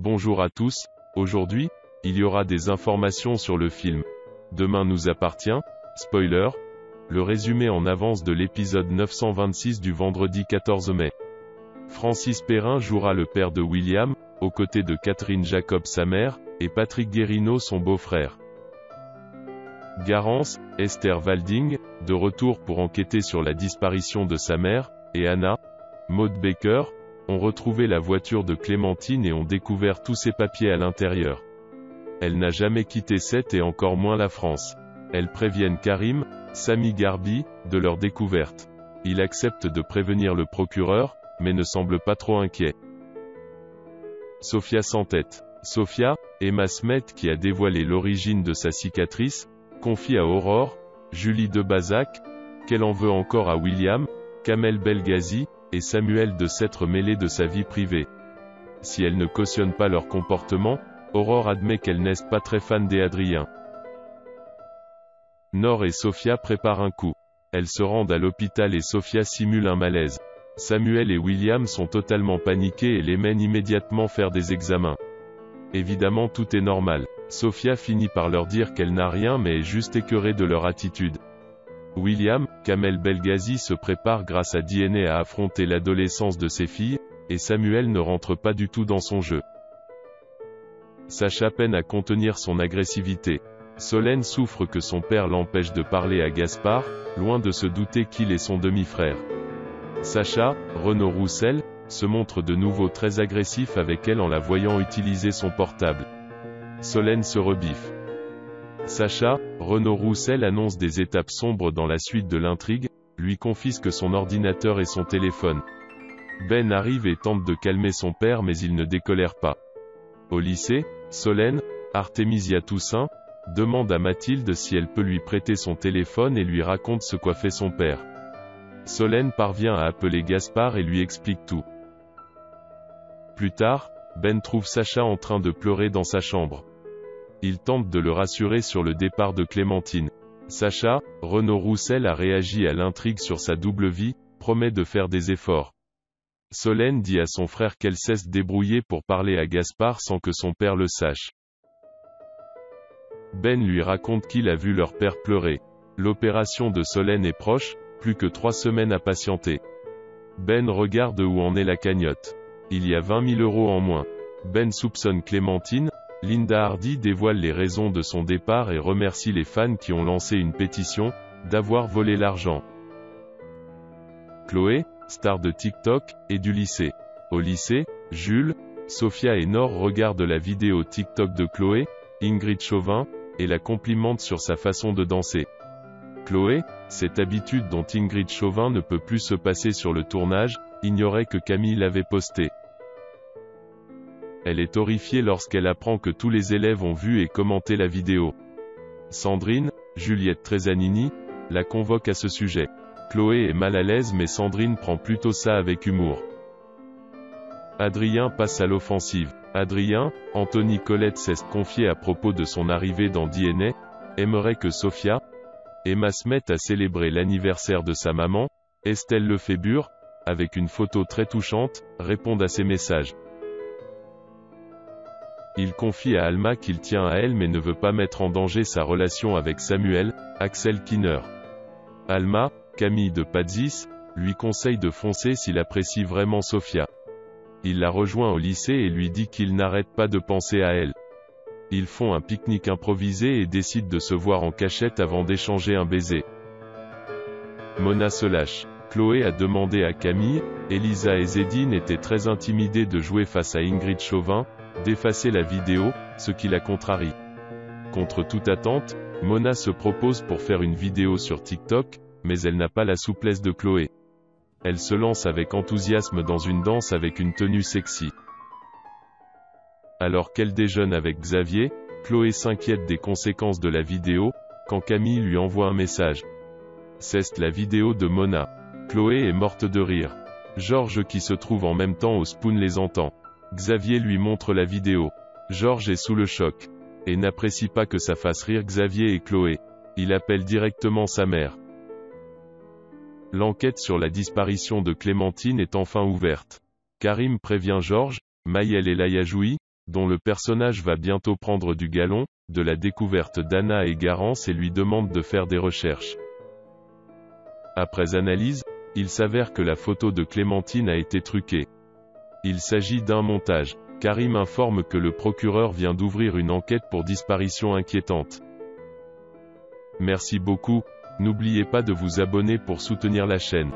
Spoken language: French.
Bonjour à tous, aujourd'hui, il y aura des informations sur le film Demain nous appartient, spoiler, le résumé en avance de l'épisode 926 du vendredi 14 mai. Francis Perrin jouera le père de William, aux côtés de Catherine Jacob sa mère, et Patrick Guérino son beau-frère. Garance, Esther Walding, de retour pour enquêter sur la disparition de sa mère, et Anna, Maud Baker, ont retrouvé la voiture de Clémentine et ont découvert tous ses papiers à l'intérieur. Elle n'a jamais quitté Sète et encore moins la France. Elles préviennent Karim, Sami Garbi, de leur découverte. Il accepte de prévenir le procureur, mais ne semble pas trop inquiet. Sophia s'entête. Sophia, Emma Smet qui a dévoilé l'origine de sa cicatrice, confie à Aurore, Julie Debazac, qu'elle en veut encore à William, Kamel Belghazi, et Samuel de s'être mêlés de sa vie privée. Si elle ne cautionne pas leur comportement, Aurore admet qu'elle n'est pas très fan des Adrien. Nor et Sophia préparent un coup. Elles se rendent à l'hôpital et Sophia simule un malaise. Samuel et William sont totalement paniqués et les mènent immédiatement faire des examens. Évidemment tout est normal. Sophia finit par leur dire qu'elle n'a rien mais est juste écœurée de leur attitude. William, Kamel Belghazi se prépare grâce à DNA à affronter l'adolescence de ses filles, et Samuel ne rentre pas du tout dans son jeu. Sacha peine à contenir son agressivité. Solène souffre que son père l'empêche de parler à Gaspard, loin de se douter qu'il est son demi-frère. Sacha, Renaud Roussel, se montre de nouveau très agressif avec elle en la voyant utiliser son portable. Solène se rebiffe. Sacha, Renaud Roussel annonce des étapes sombres dans la suite de l'intrigue, lui confisque son ordinateur et son téléphone. Ben arrive et tente de calmer son père mais il ne décolère pas. Au lycée, Solène, Artémisia Toussaint, demande à Mathilde si elle peut lui prêter son téléphone et lui raconte ce qu'a fait son père. Solène parvient à appeler Gaspard et lui explique tout. Plus tard, Ben trouve Sacha en train de pleurer dans sa chambre. Il tente de le rassurer sur le départ de Clémentine. Sacha, Renaud Roussel a réagi à l'intrigue sur sa double vie, promet de faire des efforts. Solène dit à son frère qu'elle sait se débrouiller pour parler à Gaspard sans que son père le sache. Ben lui raconte qu'il a vu leur père pleurer. L'opération de Solène est proche, plus que 3 semaines à patienter. Ben regarde où en est la cagnotte. Il y a 20 000 € en moins. Ben soupçonne Clémentine. Linda Hardy dévoile les raisons de son départ et remercie les fans qui ont lancé une pétition, d'avoir volé l'argent. Chloé, star de TikTok, et du lycée. Au lycée, Jules, Sophia et Nor regardent la vidéo TikTok de Chloé, Ingrid Chauvin, et la complimentent sur sa façon de danser. Chloé, cette habitude dont Ingrid Chauvin ne peut plus se passer sur le tournage, ignorait que Camille l'avait postée. Elle est horrifiée lorsqu'elle apprend que tous les élèves ont vu et commenté la vidéo. Sandrine, Juliette Tresanini, la convoque à ce sujet. Chloé est mal à l'aise mais Sandrine prend plutôt ça avec humour. Adrien passe à l'offensive. Adrien, Anthony Colette s'est confié à propos de son arrivée dans DNA, aimerait que Sophia, Emma se mette à célébrer l'anniversaire de sa maman, Estelle Lefébure, avec une photo très touchante, répondent à ses messages. Il confie à Alma qu'il tient à elle mais ne veut pas mettre en danger sa relation avec Samuel, Axel Kinner. Alma, Camille de Padzis, lui conseille de foncer s'il apprécie vraiment Sophia. Il la rejoint au lycée et lui dit qu'il n'arrête pas de penser à elle. Ils font un pique-nique improvisé et décident de se voir en cachette avant d'échanger un baiser. Mona se lâche. Chloé a demandé à Camille, Elisa et Zedine étaient très intimidées de jouer face à Ingrid Chauvin, d'effacer la vidéo, ce qui la contrarie. Contre toute attente, Mona se propose pour faire une vidéo sur TikTok, mais elle n'a pas la souplesse de Chloé. Elle se lance avec enthousiasme dans une danse avec une tenue sexy. Alors qu'elle déjeune avec Xavier, Chloé s'inquiète des conséquences de la vidéo, quand Camille lui envoie un message. C'est la vidéo de Mona. Chloé est morte de rire. Georges qui se trouve en même temps au Spoon les entend. Xavier lui montre la vidéo. Georges est sous le choc. Et n'apprécie pas que ça fasse rire Xavier et Chloé. Il appelle directement sa mère. L'enquête sur la disparition de Clémentine est enfin ouverte. Karim prévient Georges, Maëlle et Layajoui, dont le personnage va bientôt prendre du galon, de la découverte d'Anna et Garance et lui demande de faire des recherches. Après analyse, il s'avère que la photo de Clémentine a été truquée. Il s'agit d'un montage. Karim informe que le procureur vient d'ouvrir une enquête pour disparition inquiétante. Merci beaucoup, n'oubliez pas de vous abonner pour soutenir la chaîne.